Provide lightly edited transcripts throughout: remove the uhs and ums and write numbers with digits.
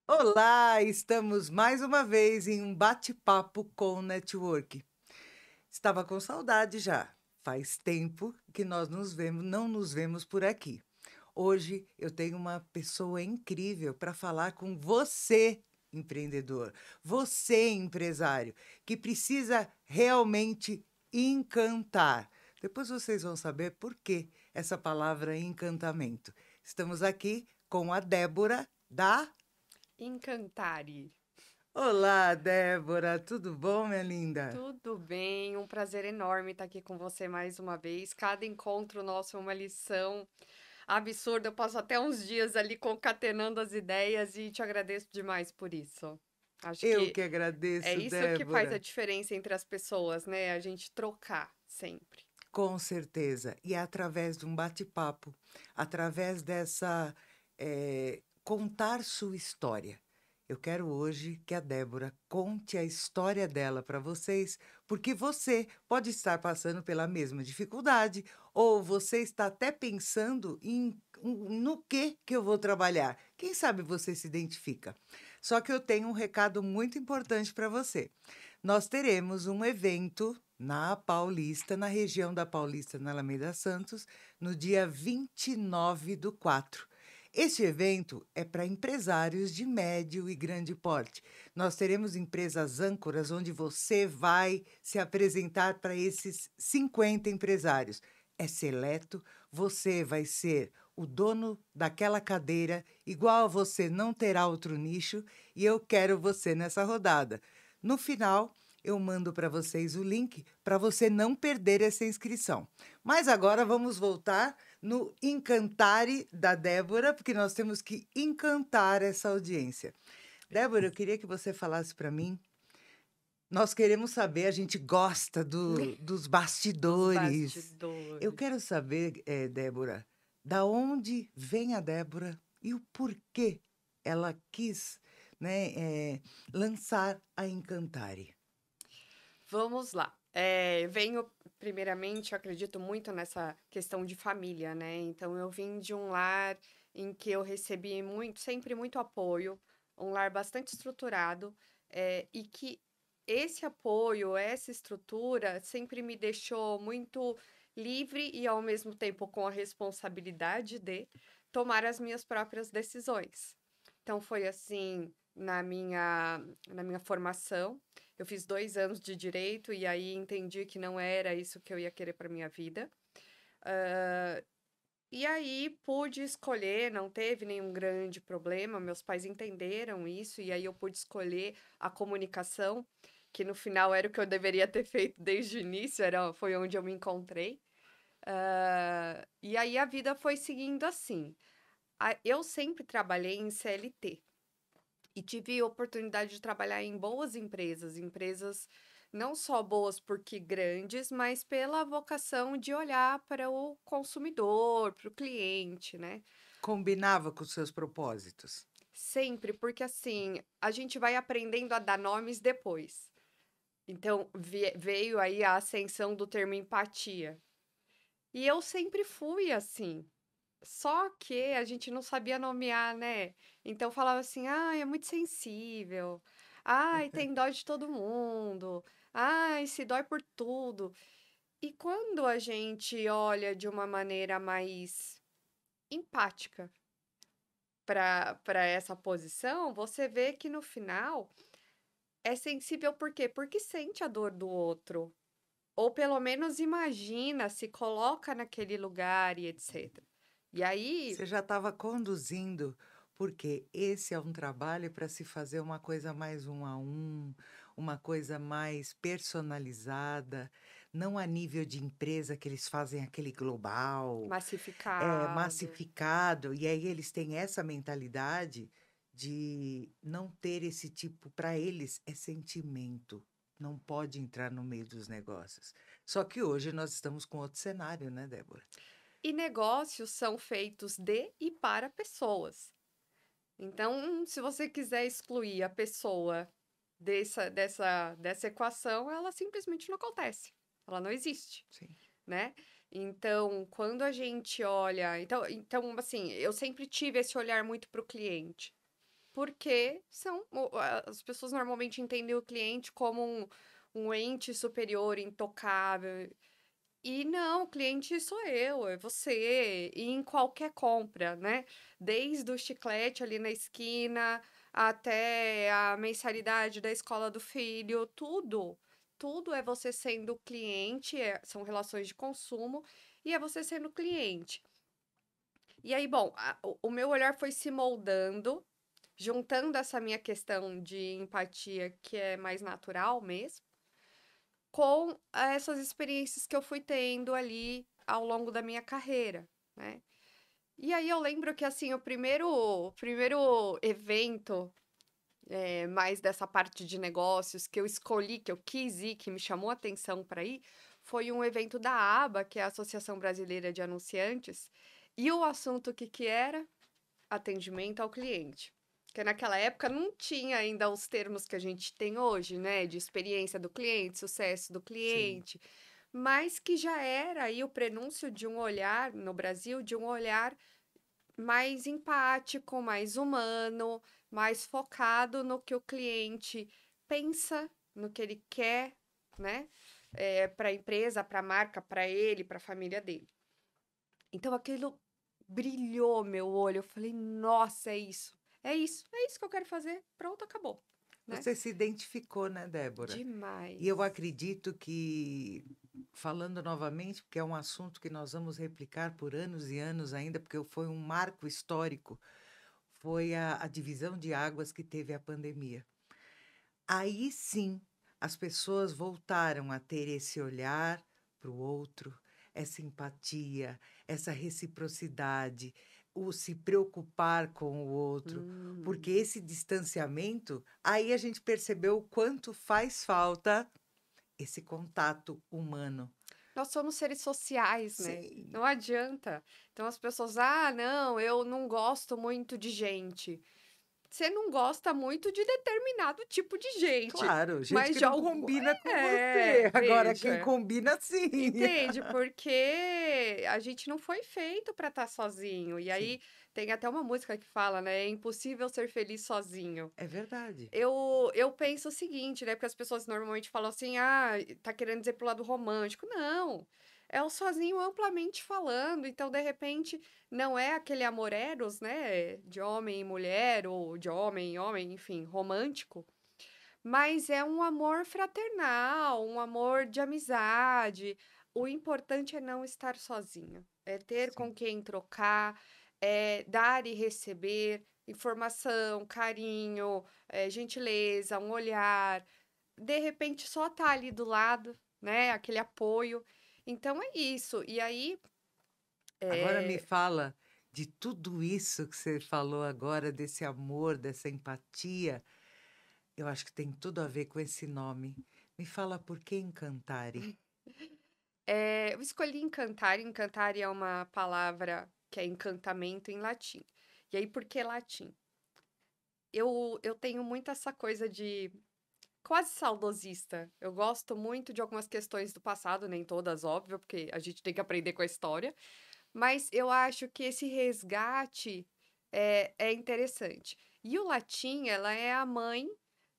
Olá, estamos mais uma vez em um bate-papo com o network. Estava com saudade já. Faz tempo que nós não nos vemos por aqui. Hoje eu tenho uma pessoa incrível para falar com você, empreendedor, você, empresário, que precisa realmente encantar. Depois vocês vão saber por que essa palavra encantamento. Estamos aqui com a Débora da Encantare. Olá, Débora, tudo bom, minha linda? Tudo bem? Um prazer enorme estar aqui com você mais uma vez. Cada encontro nosso é uma lição absurda. Eu passo até uns dias ali concatenando as ideias e te agradeço demais por isso. Acho Eu que que é agradeço, isso que faz a Débora. diferença entre as pessoas, né? A gente trocar sempre. Com certeza. E é através de um bate-papo, através dessa contar sua história. Eu quero hoje que a Débora conte a história dela para vocês, porque você pode estar passando pela mesma dificuldade, ou você está até pensando no que eu vou trabalhar. Quem sabe você se identifica. Só que eu tenho um recado muito importante para você. Nós teremos um evento na Paulista, na região da Paulista, na Alameda Santos, no dia 29 do 4. Este evento é para empresários de médio e grande porte. Nós teremos empresas âncoras onde você vai se apresentar para esses 50 empresários. É seleto, você vai ser o dono daquela cadeira, igual a você não terá outro nicho, e eu quero você nessa rodada. No final, eu mando para vocês o link para você não perder essa inscrição. Mas agora vamos voltar no Encantare da Débora, porque nós temos que encantar essa audiência. Débora, eu queria que você falasse para mim. Nós queremos saber, a gente gosta dos Dos bastidores. Eu bastidores. quero saber, Débora, da onde vem a Débora e o porquê ela quis, né, lançar a Encantare. Vamos lá. Venho, primeiramente, eu acredito muito nessa questão de família, né? Então, eu vim de um lar em que eu recebi muito, sempre muito apoio, um lar bastante estruturado, e que esse apoio, essa estrutura, sempre me deixou muito livre e, ao mesmo tempo, com a responsabilidade de tomar as minhas próprias decisões. Então, foi assim na minha formação. Eu fiz 2 anos de direito e aí entendi que não era isso que eu ia querer para minha vida. Ah, e aí pude escolher, não teve nenhum grande problema, meus pais entenderam isso, e aí eu pude escolher a comunicação, que no final era o que eu deveria ter feito desde o início, foi onde eu me encontrei. E aí a vida foi seguindo assim. Eu sempre trabalhei em CLT. E tive oportunidade de trabalhar em boas empresas, empresas não só boas porque grandes, mas pela vocação de olhar para o consumidor, para o cliente, né? Combinava com os seus propósitos. Sempre, porque assim, a gente vai aprendendo a dar nomes depois. Então, veio aí a ascensão do termo empatia. E eu sempre fui assim. Só que a gente não sabia nomear, né? Então falava assim: "Ai, é muito sensível. Ai, tem dó de todo mundo. Ai, se dói por tudo". E quando a gente olha de uma maneira mais empática para essa posição, você vê que no final é sensível por quê? Porque sente a dor do outro, ou pelo menos imagina, se coloca naquele lugar e etc. E aí Você já estava conduzindo, porque esse é um trabalho para se fazer uma coisa mais um a um, uma coisa mais personalizada, não a nível de empresa que eles fazem aquele global, massificado. massificado, e aí eles têm essa mentalidade de não ter esse tipo, para eles é sentimento, não pode entrar no meio dos negócios. Só que hoje nós estamos com outro cenário, né, Débora? E negócios são feitos de e para pessoas. Então, se você quiser excluir a pessoa dessa equação, ela simplesmente não acontece. Ela não existe, Sim. né? Então, quando a gente olha. Então assim, eu sempre tive esse olhar muito para o cliente. porque as pessoas normalmente entendem o cliente como um ente superior, intocável. E não, o cliente sou eu, é você, e em qualquer compra, né? Desde o chiclete ali na esquina até a mensalidade da escola do filho, tudo. Tudo é você sendo cliente, são relações de consumo, e é você sendo cliente. E aí, bom, o meu olhar foi se moldando, juntando essa minha questão de empatia, que é mais natural mesmo, com essas experiências que eu fui tendo ali ao longo da minha carreira, né. E aí eu lembro que, assim, o primeiro evento, mais dessa parte de negócios que eu escolhi, que eu quis ir, que me chamou a atenção para ir, foi um evento da ABA, que é a Associação Brasileira de Anunciantes, e o assunto o que que era? Atendimento ao cliente. Porque naquela época não tinha ainda os termos que a gente tem hoje, né, de experiência do cliente, sucesso do Sim. cliente, mas que já era aí o prenúncio de um olhar, no Brasil, de um olhar mais empático, mais humano, mais focado no que o cliente pensa, no que ele quer, né, para a empresa, para a marca, para ele, para a família dele. Então aquilo brilhou meu olho, eu falei: "Nossa, é isso que eu quero fazer, pronto, acabou", né. Você se identificou, né, Débora? E eu Demais. acredito que, falando novamente, porque é um assunto que nós vamos replicar por anos e anos ainda, porque foi um marco histórico, foi a divisão de águas que teve a pandemia. Aí sim, as pessoas voltaram a ter esse olhar para o outro, essa empatia, essa reciprocidade, o se preocupar com o outro, Hum. porque esse distanciamento, aí a gente percebeu o quanto faz falta esse contato humano. Nós somos seres sociais, né, Sim, não adianta. Então as pessoas: "Ah, não, eu não gosto muito de gente". Você não gosta muito de determinado tipo de gente, claro, gente mas que de não algu combina com você. Agora, quem veja. combina, sim. Entende? Porque a gente não foi feito para estar sozinho. E Sim, aí tem até uma música que fala, né? É impossível ser feliz sozinho. é verdade. Eu penso o seguinte, né? Porque as pessoas normalmente falam assim, ah, tá querendo dizer pro lado romântico. Não. É o sozinho amplamente falando. Então, de repente, não é aquele amor eros, né? De homem e mulher, ou de homem e homem, enfim, romântico. Mas é um amor fraternal, um amor de amizade. O importante é não estar sozinho, é ter Sim. com quem trocar, é dar e receber informação, carinho, gentileza, um olhar. De repente, só estar ali do lado, né, aquele apoio. Então é isso. E aí, Agora me eh, fala de tudo isso que você falou agora, desse amor, dessa empatia, eu acho que tem tudo a ver com esse nome. Me fala por que Encantare? eu escolhi Encantare. Encantare é uma palavra que é encantamento em latim. E aí, por que latim? Eu tenho muito essa coisa de quase saudosista. Eu gosto muito de algumas questões do passado, nem todas, óbvio, porque a gente tem que aprender com a história, mas eu acho que esse resgate é interessante. E o latim, ela é a mãe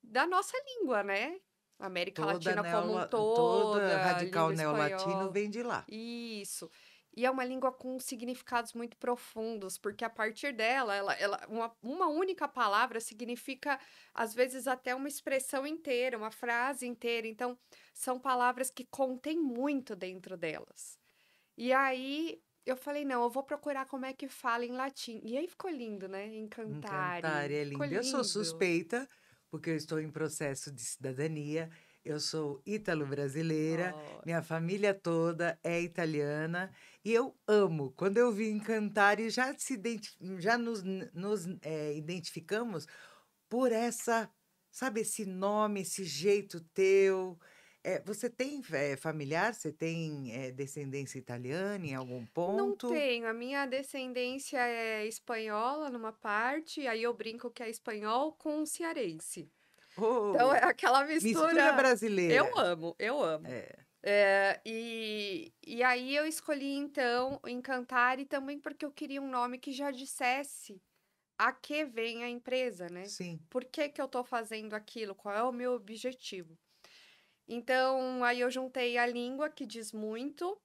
da nossa língua, né? A América Toda Latina como um toda toda, radical língua neolatino espanhola. vem de lá. Isso. E é uma língua com significados muito profundos, porque a partir dela, uma única palavra significa, às vezes, até uma expressão inteira, uma frase inteira. Então, são palavras que contêm muito dentro delas. E aí eu falei: "Não, eu vou procurar como é que fala em latim". E aí ficou lindo, né, Encantare Encantare, é ficou lindo. Eu sou lindo. suspeita, porque eu estou em processo de cidadania. Eu sou ítalo-brasileira, Ó. minha família toda é italiana e eu amo. Quando eu vi Encantare, já nos identificamos por essa, sabe, esse nome, esse jeito teu. Você tem familiar? Você tem descendência italiana em algum Não ponto? tenho, a minha descendência é espanhola numa parte, aí eu brinco que é espanhol com cearense. Então é Oh, aquela mistura mistura, eu brasileira. amo, eu amo. É. E aí eu escolhi então Encantare também porque eu queria um nome que já dissesse a que vem a empresa, né? Sim. Por que que eu estou fazendo aquilo? Qual é o meu objetivo? Então, aí eu juntei a língua, que diz muito,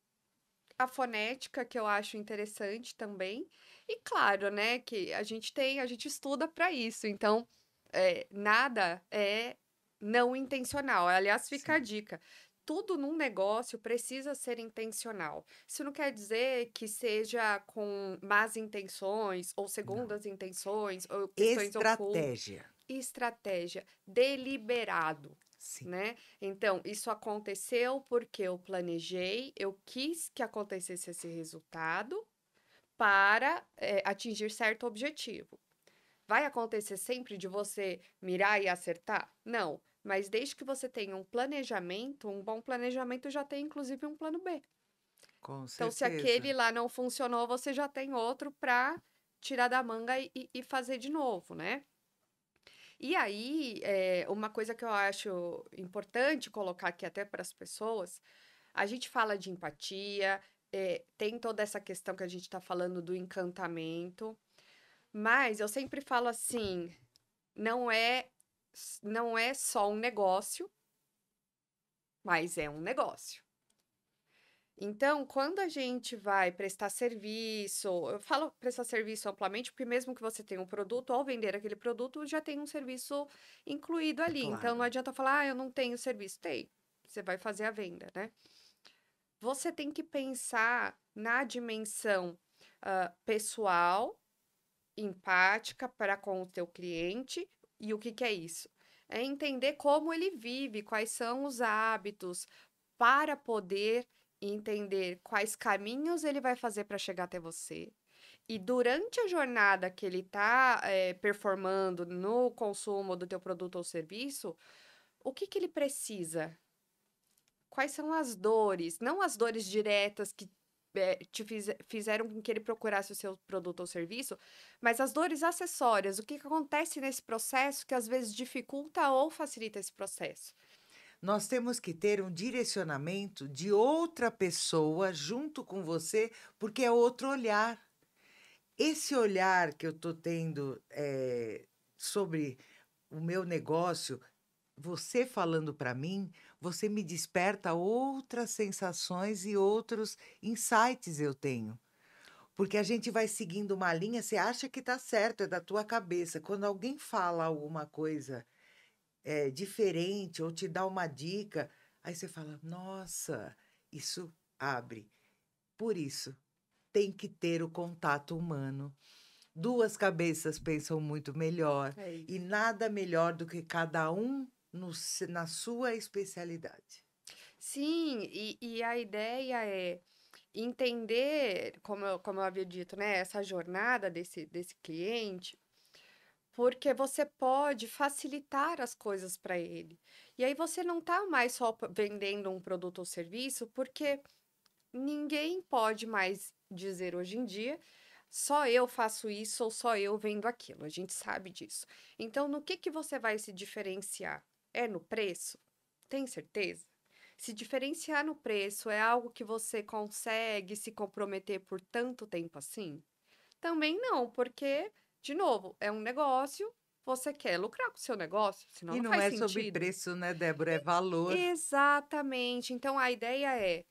a fonética, que eu acho interessante também, e claro, né, que a gente estuda para isso, então, nada é não intencional. Aliás, fica a Sim. dica, tudo num negócio precisa ser intencional. Isso não quer dizer que seja com más intenções, ou Não. segundas intenções, ou questões ocultas. Estratégia. Estratégia, deliberado, Sim. né. Então, isso aconteceu porque eu planejei, eu quis que acontecesse esse resultado para, atingir certo objetivo. Vai acontecer sempre de você mirar e acertar? Não, mas desde que você tenha um planejamento, um bom planejamento já tem inclusive um plano B. Com Então, se certeza. aquele lá não funcionou, você já tem outro para tirar da manga e fazer de novo, né. E aí, uma coisa que eu acho importante colocar aqui até para as pessoas, a gente fala de empatia, tem toda essa questão que a gente está falando do encantamento, mas eu sempre falo assim, não é só um negócio, mas é um negócio. Então, quando a gente vai prestar serviço, eu falo prestar serviço amplamente, porque mesmo que você tenha um produto, ao vender aquele produto, já tem um serviço incluído ali. Então, não Claro. adianta falar, eu não tenho serviço. Tem. Você vai fazer a venda, né? Você tem que pensar na dimensão pessoal, empática para com o teu cliente. E o que que é isso? É entender como ele vive, quais são os hábitos, para poder entender quais caminhos ele vai fazer para chegar até você. E durante a jornada que ele está performando no consumo do teu produto ou serviço, o que que ele precisa? Quais são as dores? Não as dores diretas que fizeram com que ele procurasse o seu produto ou serviço, mas as dores acessórias. O que que acontece nesse processo que às vezes dificulta ou facilita esse processo? Nós temos que ter um direcionamento de outra pessoa junto com você, porque é outro olhar. Esse olhar que eu estou tendo, sobre o meu negócio, você falando para mim, você me desperta outras sensações e outros insights eu tenho. Porque a gente vai seguindo uma linha, você acha que está certo, é da tua cabeça. Quando alguém fala alguma coisa diferente ou te dá uma dica, aí você fala: "Nossa, isso abre". Por isso, tem que ter o contato humano. Duas cabeças pensam muito melhor É e isso. nada melhor do que cada um na sua especialidade. Sim, e a ideia é entender, como eu havia dito, né, essa jornada desse cliente, porque você pode facilitar as coisas para ele. E aí você não está mais só vendendo um produto ou serviço, porque ninguém pode mais dizer hoje em dia: "Só eu faço isso" ou "Só eu vendo aquilo", a gente sabe disso. Então no que você vai se diferenciar? É no preço? Tem certeza? Se diferenciar no preço é algo que você consegue se comprometer por tanto tempo assim? Também não, porque, de novo, é um negócio, você quer lucrar com o seu negócio, senão E não não faz é sobre sentido. preço, né, Débora, é valor. Exatamente. Então a ideia é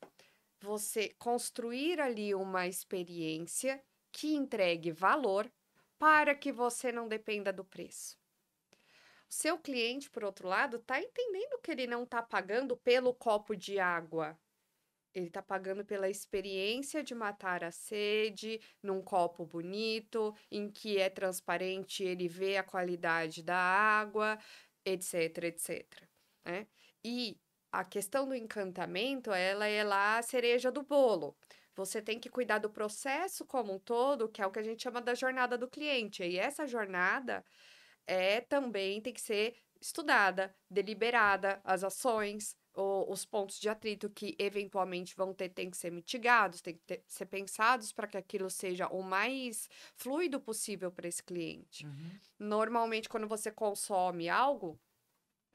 você construir ali uma experiência que entregue valor para que você não dependa do preço. O seu cliente, por outro lado, está entendendo que ele não está pagando pelo copo de água. Ele está pagando pela experiência de matar a sede num copo bonito, em que é transparente, ele vê a qualidade da água, etc, etc, né. E a questão do encantamento, ela é lá a cereja do bolo. Você tem que cuidar do processo como um todo, que é o que a gente chama da jornada do cliente. E essa jornada também tem que ser estudada, deliberada, as ações, os pontos de atrito que eventualmente vão ter, tem que ser mitigados, tem que ser pensados para que aquilo seja o mais fluido possível para esse cliente. Uhum. Normalmente, quando você consome algo,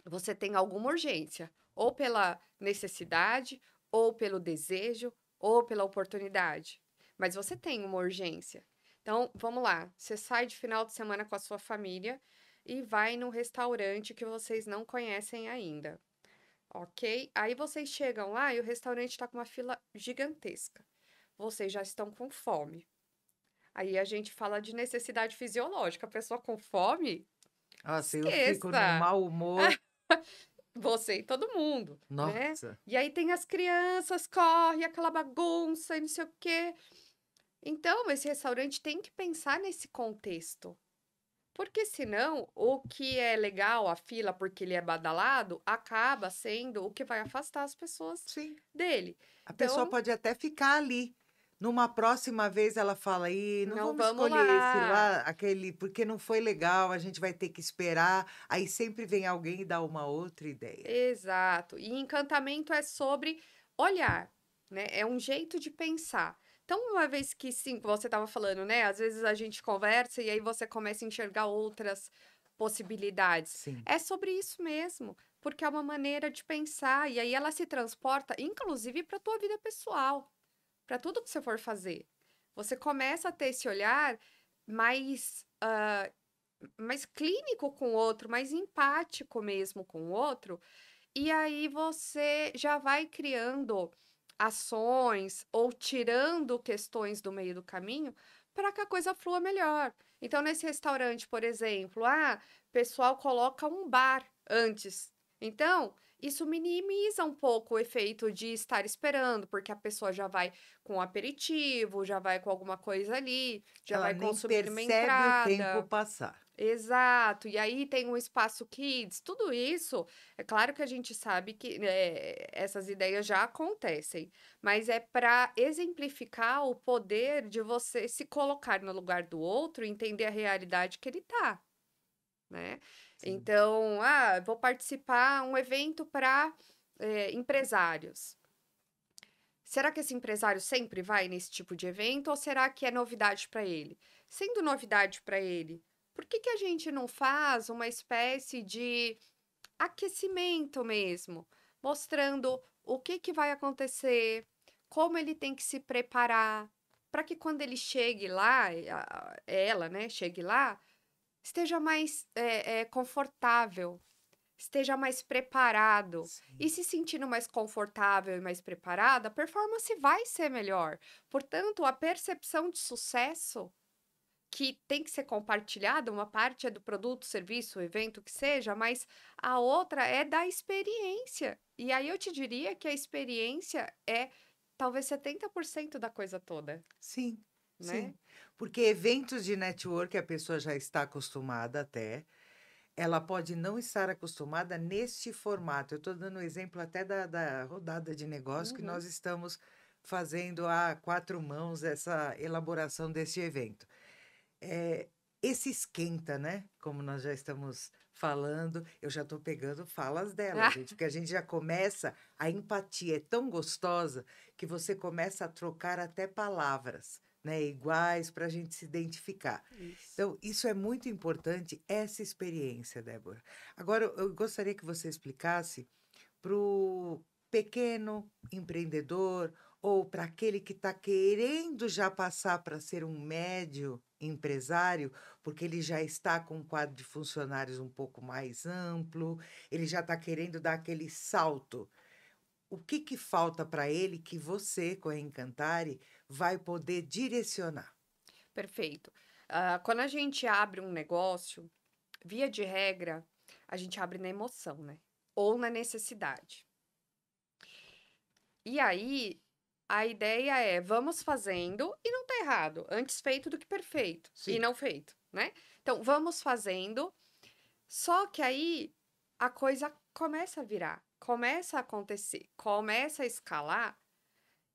você tem alguma urgência, ou pela necessidade, ou pelo desejo, ou pela oportunidade. Mas você tem uma urgência. Então, vamos lá, você sai de final de semana com a sua família e vai num restaurante que vocês não conhecem ainda, ok? Aí vocês chegam lá e o restaurante está com uma fila gigantesca. Vocês já estão com fome. Aí a gente fala de necessidade fisiológica. A pessoa com fome, Nossa, eu fico num esqueça! mau humor. Você e todo mundo, né? Nossa, E aí tem as crianças, corre, aquela bagunça e não sei o quê. Então, esse restaurante tem que pensar nesse contexto. Porque senão, o que é legal, a fila, porque ele é badalado, acaba sendo o que vai afastar as pessoas sim. dele. A pessoa Então, pode até ficar ali. Numa próxima vez ela fala, aí, não não vamos vamos escolher esse lá. lá, aquele, porque não foi legal, a gente vai ter que esperar. Aí sempre vem alguém e dá uma outra ideia. Exato. E encantamento é sobre olhar, né? É um jeito de pensar. Então, uma vez que sim, você estava falando, né? Às vezes a gente conversa e aí você começa a enxergar outras possibilidades. Sim, É sobre isso mesmo, porque é uma maneira de pensar e aí ela se transporta, inclusive, para a tua vida pessoal, para tudo que você for fazer. Você começa a ter esse olhar mais mais clínico com o outro, mais empático mesmo com o outro, e aí você já vai criando ações ou tirando questões do meio do caminho para que a coisa flua melhor. Então, nesse restaurante, por exemplo, o pessoal coloca um bar antes. Então, isso minimiza um pouco o efeito de estar esperando, porque a pessoa já vai com um aperitivo, já vai com alguma coisa ali, já ela vai nem consumir uma percebe o tempo entrada. passar. Exato, e aí tem um espaço kids, tudo isso, é claro que a gente sabe que essas ideias já acontecem, mas é para exemplificar o poder de você se colocar no lugar do outro e entender a realidade que ele tá, né? Sim, Então, vou participar um evento para empresários. Será que esse empresário sempre vai nesse tipo de evento ou será que é novidade para ele? Sendo novidade para ele, por que que a gente não faz uma espécie de aquecimento mesmo, mostrando o que que vai acontecer, como ele tem que se preparar, para que quando ele chegue lá, ela, né, chegue lá, esteja mais confortável, esteja mais preparado. sim. E se sentindo mais confortável e mais preparada, a performance vai ser melhor. Portanto, a percepção de sucesso que tem que ser compartilhada, uma parte é do produto, serviço, evento, que seja, mas a outra é da experiência. E aí eu te diria que a experiência é talvez 70% da coisa toda, Sim, né? sim. Porque eventos de network a pessoa já está acostumada até. Ela pode não estar acostumada neste formato. Eu estou dando um exemplo até da rodada de negócio que Uhum. nós estamos fazendo a quatro mãos essa elaboração deste evento. É, esse esquenta, né? Como nós já estamos falando, eu já estou pegando falas dela, Ah, gente, porque a gente já começa, a empatia é tão gostosa que você começa a trocar até palavras, né? Iguais para a gente se identificar. isso. Então, isso é muito importante, essa experiência, Débora. Agora, eu gostaria que você explicasse para o pequeno empreendedor ou para aquele que está querendo já passar para ser um médio empresário, porque ele já está com um quadro de funcionários um pouco mais amplo, ele já está querendo dar aquele salto. O que que falta para ele que você, com a Encantare, vai poder direcionar? Perfeito. Quando a gente abre um negócio, via de regra, a gente abre na emoção, né? Ou na necessidade. E aí, a ideia é, vamos fazendo, e não tá errado, antes feito do que perfeito, e Sim, não feito, né? Então, vamos fazendo, só que aí a coisa começa a virar, começa a acontecer, começa a escalar,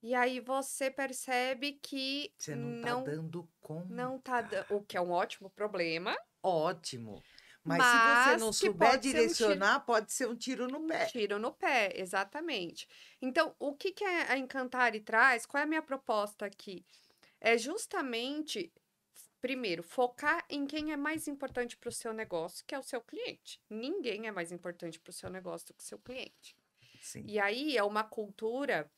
e aí você percebe que você não está dando não tá, conta. o que é um ótimo problema, Ótimo. Mas se você não mas que souber pode ser um tiro. direcionar, pode ser um tiro no Um pé. tiro no pé, exatamente. Então, o que que a Encantare traz? Qual é a minha proposta aqui? É justamente, primeiro, focar em quem é mais importante para o seu negócio, que é o seu cliente. Ninguém é mais importante para o seu negócio do que o seu cliente. Sim, E aí é uma cultura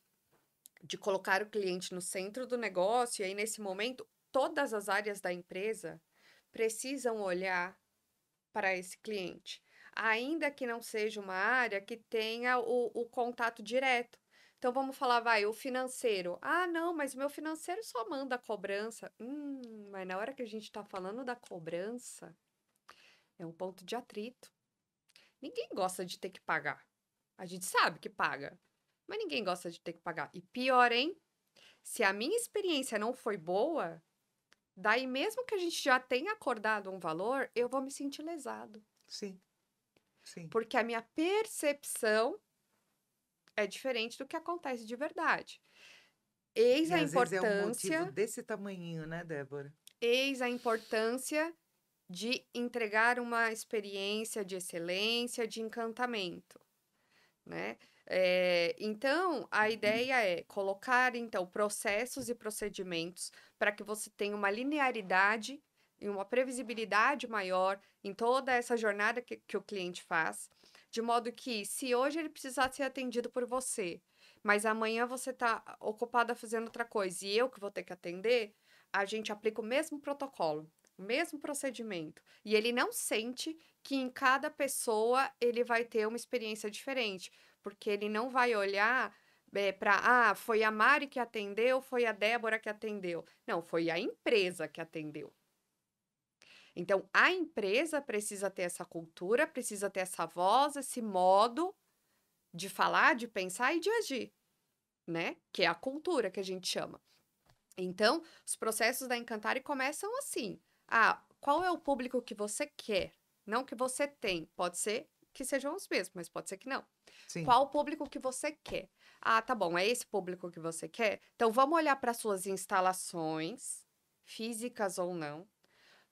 de colocar o cliente no centro do negócio, e aí nesse momento todas as áreas da empresa precisam olhar para esse cliente, ainda que não seja uma área que tenha o contato direto. Então vamos falar, vai, o financeiro. Ah, não, mas o meu financeiro só manda a cobrança. Mas na hora que a gente está falando da cobrança, é um ponto de atrito. Ninguém gosta de ter que pagar. A gente sabe que paga, mas ninguém gosta de ter que pagar. E pior, hein? Se a minha experiência não foi boa, daí mesmo que a gente já tenha acordado um valor, eu vou me sentir lesado. Sim, sim. Porque a minha percepção é diferente do que acontece de verdade. Eis E a às vezes é um motivo importância, desse tamanhinho, né, Débora? eis a importância de entregar uma experiência de excelência, de encantamento, né? Então, a ideia é colocar, então, processos e procedimentos para que você tenha uma linearidade e uma previsibilidade maior em toda essa jornada que o cliente faz, de modo que, se hoje ele precisar ser atendido por você, mas amanhã você está ocupada fazendo outra coisa e eu que vou ter que atender, a gente aplica o mesmo protocolo, o mesmo procedimento, e ele não sente que em cada pessoa ele vai ter uma experiência diferente, porque ele não vai olhar para, foi a Mari que atendeu, foi a Débora que atendeu. Não, foi a empresa que atendeu. Então, a empresa precisa ter essa cultura, precisa ter essa voz, esse modo de falar, de pensar e de agir, né? Que é a cultura que a gente chama. Então, os processos da Encantare começam assim. Ah, qual é o público que você quer? Não que você tem. Pode ser que sejam os mesmos, mas pode ser que não. Sim. Qual o público que você quer? Ah, tá bom, é esse público que você quer? Então, vamos olhar para suas instalações, físicas ou não.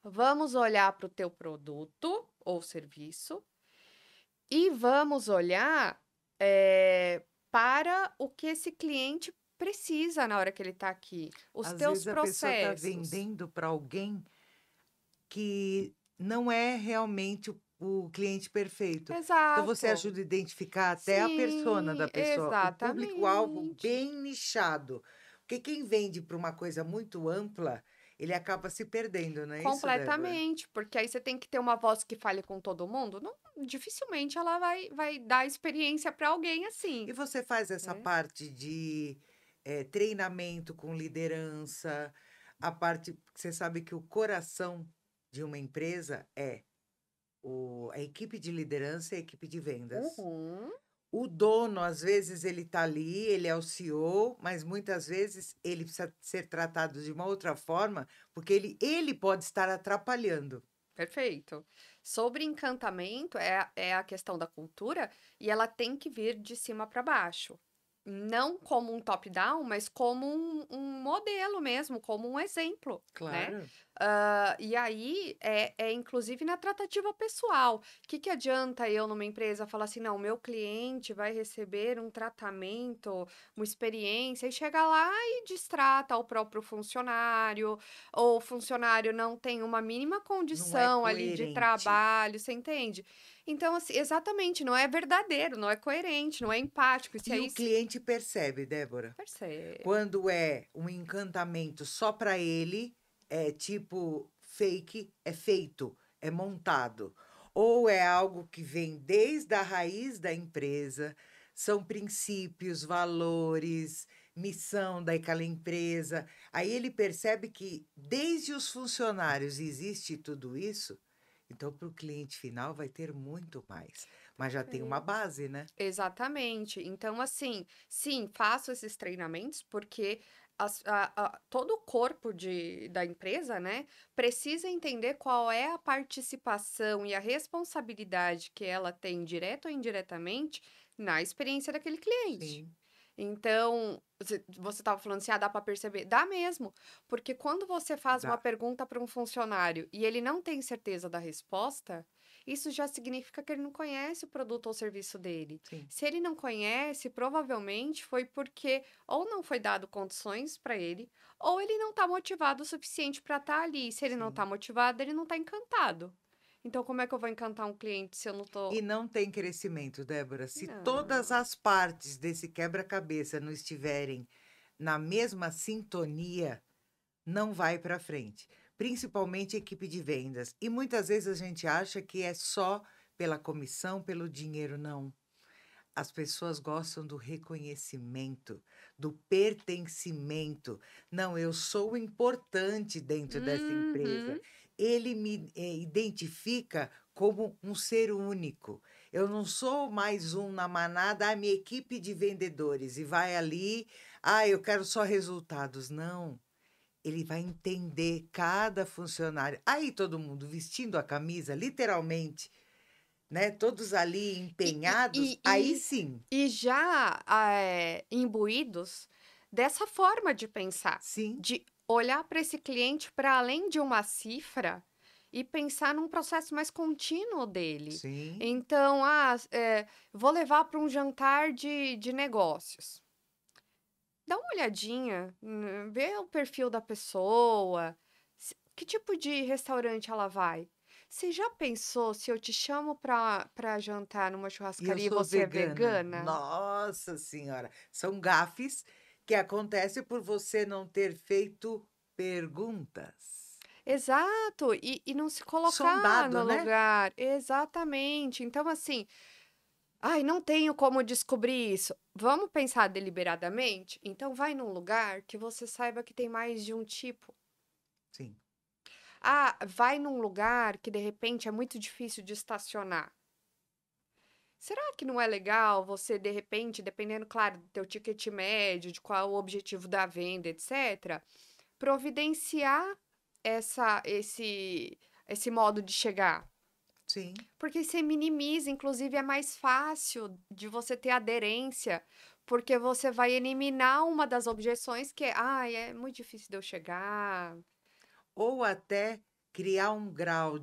Vamos olhar para o teu produto ou serviço. E vamos olhar para o que esse cliente precisa na hora que ele está aqui. Os Às teus vezes a pessoa está processos. vendendo para alguém que não é realmente o cliente perfeito. Então você Exato. ajuda a identificar até a persona da Sim, pessoa, o público-alvo exatamente. bem nichado. Porque quem vende para uma coisa muito ampla, ele acaba se perdendo, não é isso, Débora? Completamente, porque aí você tem que ter uma voz que fale com todo mundo. Não, dificilmente ela vai dar experiência para alguém assim, E você faz essa né? parte de treinamento com liderança, a parte. Você sabe que o coração de uma empresa é a equipe de liderança e a equipe de vendas. Uhum. O dono, às vezes, ele está ali, ele é o CEO, mas muitas vezes ele precisa ser tratado de uma outra forma, porque ele pode estar atrapalhando. Perfeito. Sobre encantamento, é a questão da cultura e ela tem que vir de cima para baixo. Não como um top-down, mas como um modelo mesmo, como um exemplo, né? Claro. E aí, inclusive na tratativa pessoal. O que que adianta eu, numa empresa, falar assim, não, meu cliente vai receber um tratamento, uma experiência, e chegar lá e destrata o próprio funcionário, ou o funcionário não tem uma mínima Não é condição ali de coerente. trabalho, você entende? Então, assim, exatamente, não é verdadeiro, não é coerente, não é empático. Isso E aí o cliente percebe, Débora. percebe. Quando é um encantamento só para ele, é tipo fake, é feito, é montado. Ou é algo que vem desde a raiz da empresa, são princípios, valores, missão daquela empresa. Aí ele percebe que desde os funcionários existe tudo isso, então para o cliente final vai ter muito mais. Mas já tem uma Perfeito. base, né? Exatamente. Então, assim, sim, faço esses treinamentos porque todo o corpo da empresa, né, precisa entender qual é a participação e a responsabilidade que ela tem, direto ou indiretamente, na experiência daquele cliente. Sim, Então, você estava falando assim, dá para perceber? Dá mesmo, porque quando você faz uma dá. pergunta para um funcionário e ele não tem certeza da resposta, isso já significa que ele não conhece o produto ou serviço dele. Sim. Se ele não conhece, provavelmente foi porque ou não foi dado condições para ele, ou ele não está motivado o suficiente para estar ali. Se ele não está Sim. motivado, ele não está encantado. Então, como é que eu vou encantar um cliente se eu não E tô. não tem crescimento, Débora. Se todas Não. as partes desse quebra-cabeça não estiverem na mesma sintonia, não vai para frente, principalmente equipe de vendas. E muitas vezes a gente acha que é só pela comissão, pelo dinheiro, não. As pessoas gostam do reconhecimento, do pertencimento. Não, eu sou importante dentro dessa empresa. Uhum. Ele me identifica como um ser único. Eu não sou mais um na manada, minha equipe de vendedores, e vai ali, eu quero só resultados. Não. Ele vai entender cada funcionário. Aí todo mundo vestindo a camisa, literalmente, né? Todos ali E e empenhados, e aí e sim. e já, imbuídos dessa forma de pensar, Sim, de olhar para esse cliente para além de uma cifra e pensar num processo mais contínuo dele. sim. Então, vou levar para um jantar de negócios. Dá uma olhadinha, vê o perfil da pessoa, que tipo de restaurante ela vai. Você já pensou se eu te chamo para jantar numa E eu churrascaria e sou você é vegana. vegana? Nossa senhora, são gafes que acontecem por você não ter feito perguntas. Exato, e não se colocar Sondado, no né? lugar. Exatamente. Então, assim, ai, não tenho como descobrir isso. Vamos pensar deliberadamente? Então, vai num lugar que você saiba que tem mais de um tipo. Sim, Ah, vai num lugar que de repente é muito difícil de estacionar. Será que não é legal você, de repente, dependendo, claro, do teu ticket médio, de qual é o objetivo da venda, etc., providenciar esse modo de chegar? sim. Porque você minimiza, inclusive é mais fácil de você ter aderência, porque você vai eliminar uma das objeções que é, ai, é muito difícil de eu chegar. Ou até criar um grau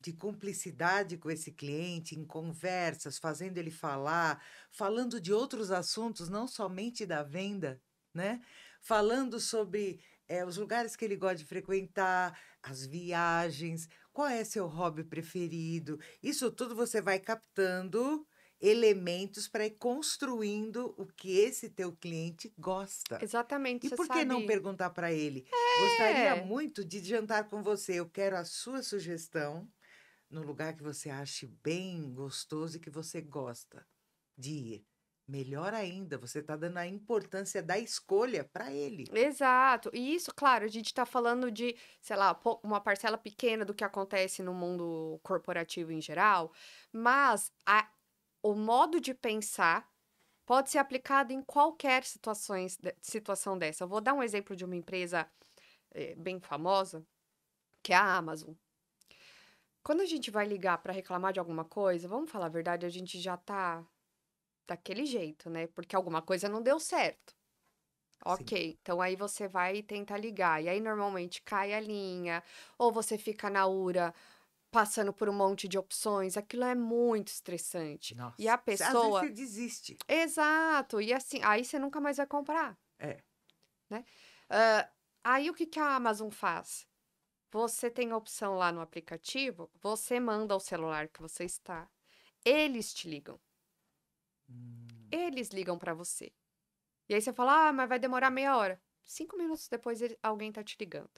de cumplicidade com esse cliente em conversas, fazendo ele falar, falando de outros assuntos, não somente da venda, né? Falando sobre os lugares que ele gosta de frequentar, as viagens, qual é seu hobby preferido. Isso tudo você vai captando elementos para ir construindo o que esse teu cliente gosta. Exatamente, E você por que não sabe. perguntar para ele? Gostaria É. muito de jantar com você. Eu quero a sua sugestão no lugar que você ache bem gostoso e que você gosta de ir. Melhor ainda, você está dando a importância da escolha para ele. Exato. E isso, claro, a gente está falando de, sei lá, uma parcela pequena do que acontece no mundo corporativo em geral, mas o modo de pensar pode ser aplicado em qualquer situação dessa. Eu vou dar um exemplo de uma empresa bem famosa, que é a Amazon. Quando a gente vai ligar para reclamar de alguma coisa, vamos falar a verdade, a gente já tá daquele jeito, né? Porque alguma coisa não deu certo. Sim. Ok, então aí você vai tentar ligar, e aí normalmente cai a linha, ou você fica na URA passando por um monte de opções, aquilo é muito estressante. E Nossa. a Às vezes pessoa. você desiste. Exato, e assim, aí você nunca mais vai comprar, É, né? Hã, aí o que que a Amazon faz? Você tem a opção lá no aplicativo, você manda o celular que você está, eles te ligam, hum, eles ligam para você. E aí você fala: "Ah, mas vai demorar meia hora". 5 minutos depois alguém tá te ligando.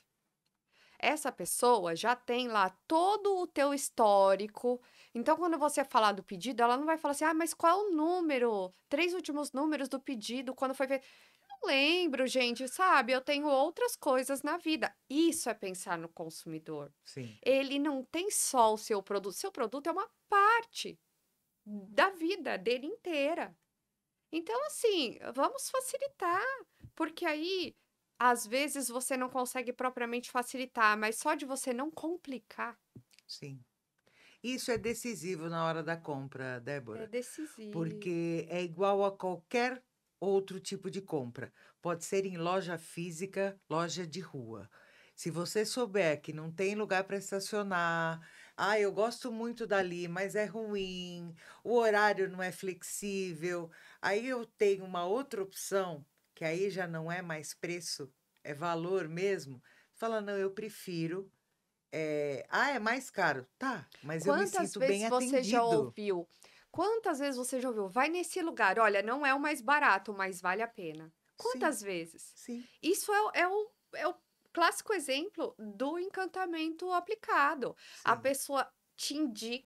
Essa pessoa já tem lá todo o teu histórico, então quando você falar do pedido, ela não vai falar assim: "Ah, mas qual é o número? 3 últimos números do pedido, quando foi feito". Não lembro, gente, sabe, eu tenho outras coisas na vida. Isso é pensar no consumidor. sim. Ele não tem só o seu produto é uma parte da vida dele inteira. Então, assim, vamos facilitar, porque aí, às vezes, você não consegue propriamente facilitar, mas só de você não complicar Sim. Isso é decisivo na hora da compra, é Débora. decisivo. Porque é igual a qualquer outro tipo de compra. Pode ser em loja física, loja de rua. Se você souber que não tem lugar para estacionar, eu gosto muito dali, mas é ruim, o horário não é flexível, aí eu tenho uma outra opção, que aí já não é mais preço, é valor mesmo. Fala, não, eu prefiro. É mais caro. Tá, mas eu me Quantas sinto bem vezes você já atendido. ouviu? Quantas vezes você já ouviu? Vai nesse lugar, olha, não é o mais barato, mas vale a pena. Sim, Quantas vezes? sim. Isso é o. é o clássico exemplo do encantamento aplicado. A Sim. pessoa te indica